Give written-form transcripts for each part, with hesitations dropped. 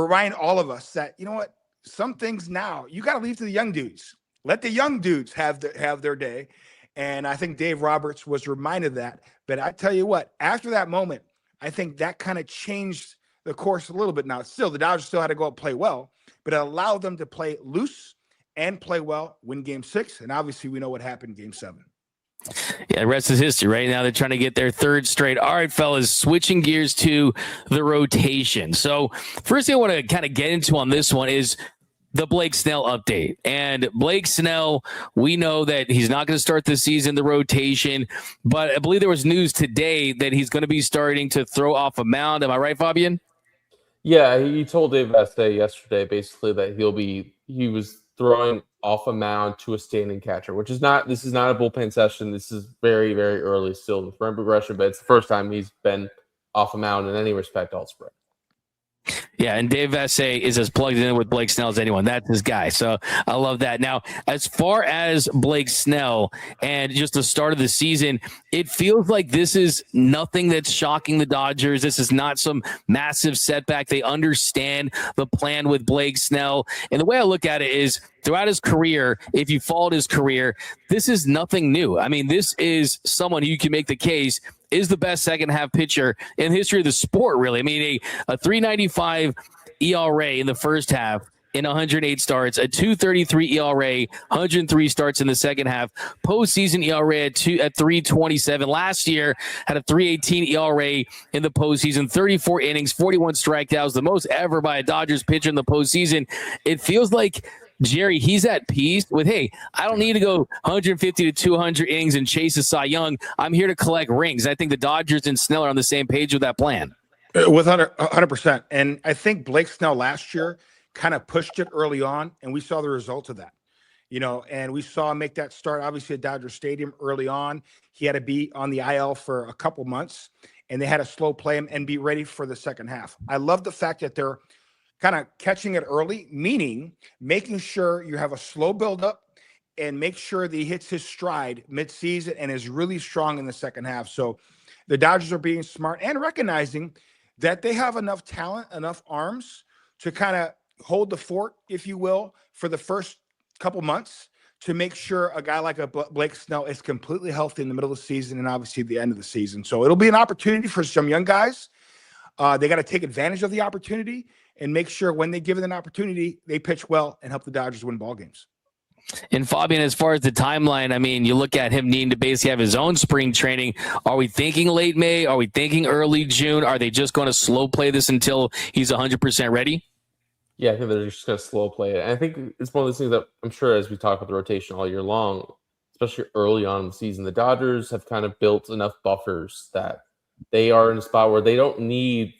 remind all of us that, you know what, some things now you got to leave to the young dudes. Let the young dudes have their day. And I think Dave Roberts was reminded of that. But I tell you what, after that moment, I think that kind of changed the course a little bit. Now, still, the Dodgers still had to go and play well, but it allowed them to play loose and play well, win Game 6. And obviously, we know what happened in Game 7. Yeah, the rest is history. Right now, they're trying to get their third straight. All right, fellas, switching gears to the rotation. So first thing I want to kind of get into on this one is the Blake Snell update. And Blake Snell, we know that he's not going to start this season, the rotation, but I believe there was news today that he's going to be starting to throw off a mound. Am I right, Fabian? Yeah, he told Dave Ardaya yesterday basically that he was throwing off a mound to a standing catcher, which is not, this is not a bullpen session. This is very, very early still in the front progression, but it's the first time he's been off a mound in any respect all spring. Yeah, and Dave Ardaya is as plugged in with Blake Snell as anyone. That's his guy. So I love that. Now, as far as Blake Snell and just the start of the season, it feels like this is nothing that's shocking the Dodgers. This is not some massive setback. They understand the plan with Blake Snell. And the way I look at it is throughout his career, if you followed his career, this is nothing new. I mean, this is someone who you can make the case is the best second half pitcher in the history of the sport, really. I mean, a 3.95 ERA in the first half in 108 starts, a 2.33 ERA, 103 starts in the second half, postseason ERA at 3.27. Last year had a 3.18 ERA in the postseason, 34 innings, 41 strikeouts, the most ever by a Dodgers pitcher in the postseason. It feels like Jerry, he's at peace with, hey, I don't need to go 150 to 200 innings and chase a Cy Young. I'm here to collect rings. I think the Dodgers and Snell are on the same page with that plan. With 100%. And I think Blake Snell last year kind of pushed it early on, and we saw the results of that. And we saw him make that start, obviously, at Dodger Stadium early on. He had to be on the IL for a couple months, and they had to slow play him and be ready for the second half. I love the fact that they're kind of catching it early, meaning making sure you have a slow buildup and make sure that he hits his stride midseason and is really strong in the second half. So the Dodgers are being smart and recognizing that they have enough talent, enough arms to kind of hold the fort, if you will, for the first couple months to make sure a guy like a Blake Snell is completely healthy in the middle of the season and obviously the end of the season. So it'll be an opportunity for some young guys. They got to take advantage of the opportunity and make sure when they give it an opportunity, they pitch well and help the Dodgers win ball games. And Fabian, as far as the timeline, I mean, you look at him needing to basically have his own spring training. Are we thinking late May? Are we thinking early June? Are they just going to slow play this until he's 100% ready? Yeah, I think they're just going to slow play it. And I think it's one of those things that I'm sure as we talk about the rotation all year long, especially early on in the season, the Dodgers have kind of built enough buffers that they are in a spot where they don't need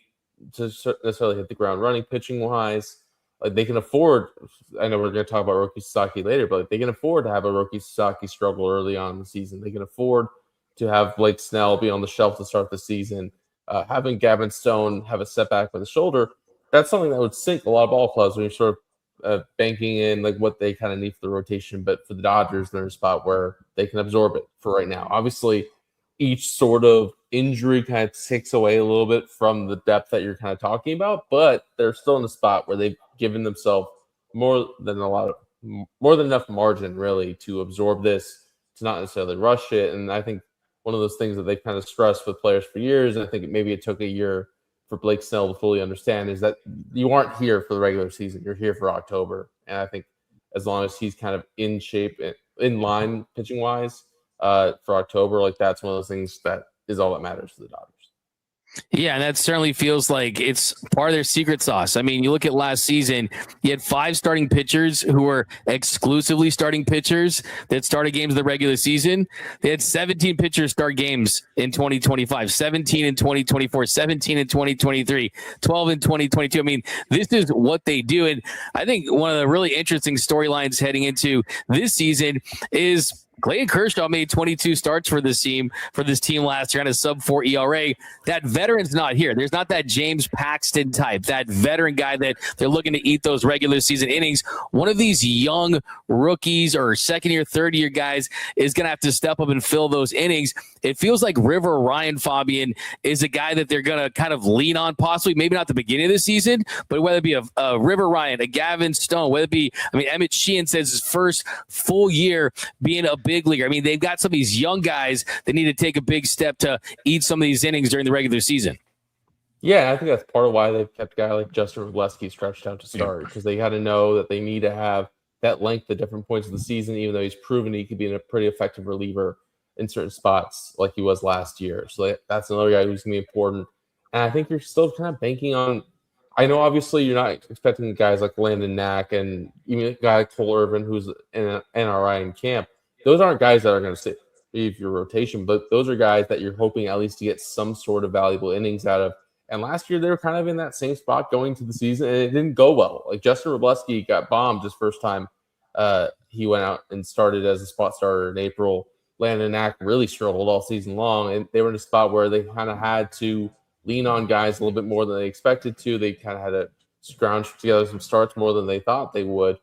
to necessarily hit the ground running pitching wise. Like they can afford, I know we're going to talk about Roki Sasaki later, but they can afford to have a Roki Sasaki struggle early on in the season. They can afford to have Blake Snell be on the shelf to start the season. Having Gavin Stone have a setback with the shoulder, that's something that would sink a lot of ball clubs when you're sort of banking in like what they kind of need for the rotation. But for the Dodgers, they're in a spot where they can absorb it for right now. Obviously, each sort of injury kind of takes away a little bit from the depth that you're kind of talking about, but they're still in a spot where they've given themselves more than enough margin really to absorb this, to not necessarily rush it. And I think one of those things that they've kind of stressed with players for years, and I think maybe it took a year for Blake Snell to fully understand, is that you aren't here for the regular season. You're here for October. And I think as long as he's kind of in shape, in line pitching wise, for October, like that's one of those things that is all that matters to the Dodgers. Yeah, and that certainly feels like it's part of their secret sauce. I mean, you look at last season, you had 5 starting pitchers who were exclusively starting pitchers that started games in the regular season. They had 17 pitchers start games in 2025, 17 in 2024, 17 in 2023, 12 in 2022. I mean, this is what they do. And I think one of the really interesting storylines heading into this season is Clayton Kershaw made 22 starts for this team last year on a sub-4 ERA. That veteran's not here. There's not that James Paxton type, that veteran guy that they're looking to eat those regular season innings. One of these young rookies or second-year, third-year guys is going to have to step up and fill those innings. It feels like River Ryan, Fabian, is a guy that they're going to kind of lean on, possibly, maybe not the beginning of the season, but whether it be a River Ryan, a Gavin Stone, whether it be, Emmett Sheehan says his first full year being a big leaguer. They've got some of these young guys that need to take a big step to eat some of these innings during the regular season. Yeah, I think that's part of why they've kept a guy like Justin Robleski stretched out to start, because they had to know that they need to have that length at different points of the season, even though he's proven he could be a pretty effective reliever in certain spots like he was last year. So that's another guy who's going to be important. And I think you're still kind of banking on – I know obviously you're not expecting guys like Landon Knack and even a guy like Cole Irvin who's an NRI in camp. Those aren't guys that are going to save your rotation, but those are guys that you're hoping at least to get some sort of valuable innings out of. And last year, they were kind of in that same spot going to the season, and it didn't go well. Like Justin Robleski got bombed his first time he went out and started as a spot starter in April. Landon Knack really struggled all season long, and they were in a spot where they kind of had to lean on guys a little bit more than they expected to. They kind of had to scrounge together some starts more than they thought they would.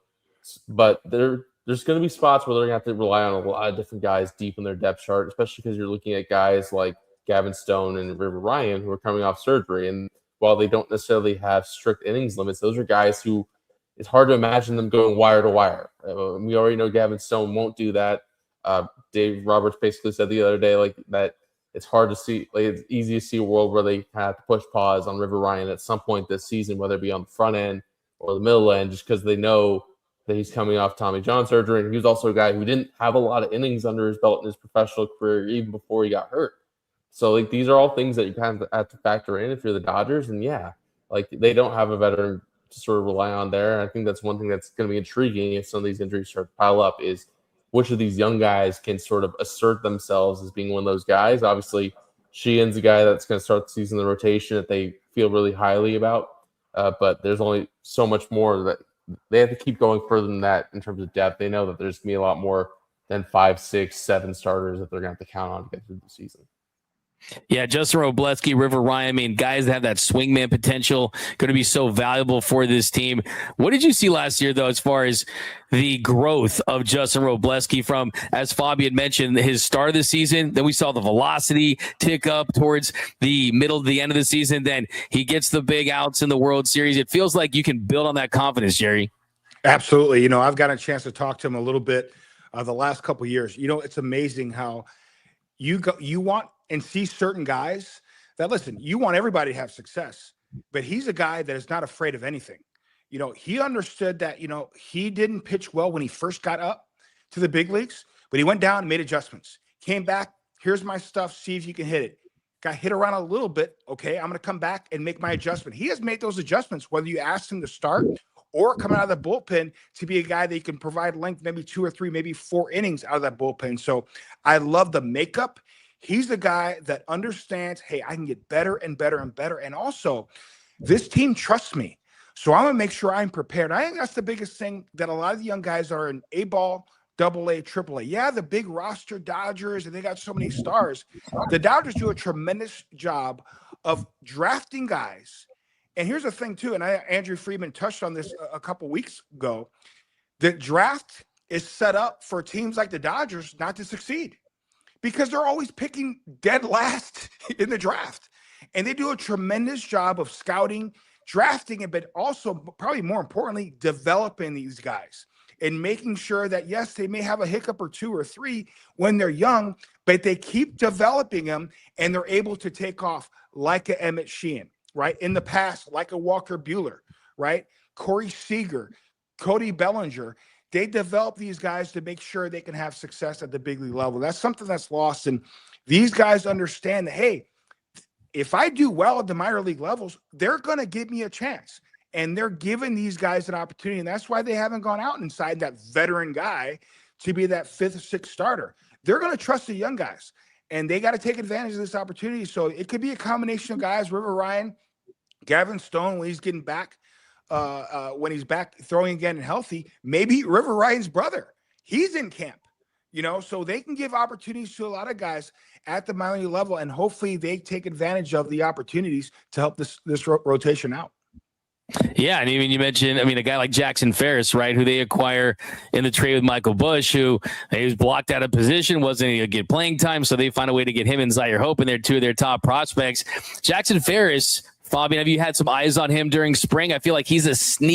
But there's going to be spots where they're going to have to rely on a lot of different guys deep in their depth chart, especially because you're looking at guys like Gavin Stone and River Ryan who are coming off surgery. And while they don't necessarily have strict innings limits, those are guys who it's hard to imagine them going wire to wire. We already know Gavin Stone won't do that. Dave Roberts basically said the other day that it's hard to see, it's easy to see a world where they have to push pause on River Ryan at some point this season, whether it be on the front end or the middle end, just because they know that he's coming off Tommy John surgery. And he was also a guy who didn't have a lot of innings under his belt in his professional career, even before he got hurt. So these are all things that you kind of have to factor in if you're the Dodgers. And they don't have a veteran to sort of rely on there. And I think that's one thing that's going to be intriguing if some of these injuries start to pile up, is which of these young guys can sort of assert themselves as being one of those guys. Obviously, Sheehan's a guy that's going to start the season in the rotation that they feel really highly about. But there's only so much more that they have to keep going further than that in terms of depth. They know that there's going to be a lot more than 5, 6, 7 starters that they're going to have to count on to get through the season. Yeah, Justin Robleski, River Ryan, guys that have that swingman potential, going to be so valuable for this team. What did you see last year, though, as far as the growth of Justin Robleski from, as Fabian mentioned, his start of the season? Then we saw the velocity tick up towards the middle to the end of the season. Then he gets the big outs in the World Series. It feels like you can build on that confidence, Jerry. Absolutely. I've got a chance to talk to him a little bit the last couple of years. It's amazing how you want and see certain guys that, listen, you want everybody to have success, but he's a guy that is not afraid of anything. He understood that, he didn't pitch well when he first got up to the big leagues, but he went down and made adjustments, came back. Here's my stuff. See if you can hit it. Got hit around a little bit. Okay. I'm going to come back and make my adjustment. He has made those adjustments, whether you asked him to start or come out of the bullpen, to be a guy that you can provide length, maybe 2 or 3, maybe 4 innings out of that bullpen. So I love the makeup. He's the guy that understands, hey, I can get better and better and better. And also, this team trusts me. So I'm going to make sure I'm prepared. I think that's the biggest thing that a lot of the young guys are in A-ball, AA, AAA. Yeah, the big roster Dodgers, and they got so many stars. The Dodgers do a tremendous job of drafting guys. And here's the thing, too, and Andrew Friedman touched on this a couple weeks ago. The draft is set up for teams like the Dodgers not to succeed, because they're always picking dead last in the draft. And they do a tremendous job of scouting, drafting, but also, probably more importantly, developing these guys and making sure that, yes, they may have a hiccup or 2 or 3 when they're young, but they keep developing them and they're able to take off like a Emmett Sheehan, right? In the past, like a Walker Buehler, right? Corey Seager, Cody Bellinger. They develop these guys to make sure they can have success at the big league level. That's something that's lost. And these guys understand that, hey, if I do well at the minor league levels, they're going to give me a chance. And they're giving these guys an opportunity. And that's why they haven't gone out and signed that veteran guy to be that 5th or 6th starter. They're going to trust the young guys. And they got to take advantage of this opportunity. So it could be a combination of guys, River Ryan, Gavin Stone, when he's getting back. When he's back throwing again and healthy, maybe River Ryan's brother, he's in camp, So they can give opportunities to a lot of guys at the minor league level, and hopefully they take advantage of the opportunities to help this rotation out. Yeah, and even you mentioned, a guy like Jackson Ferris, right, who they acquire in the trade with Michael Busch, who he was blocked out of position, wasn't going to get playing time, so they find a way to get him and Zaire Hope, and they're two of their top prospects. Jackson Ferris, Fabian, have you had some eyes on him during spring? I feel like he's a sneaky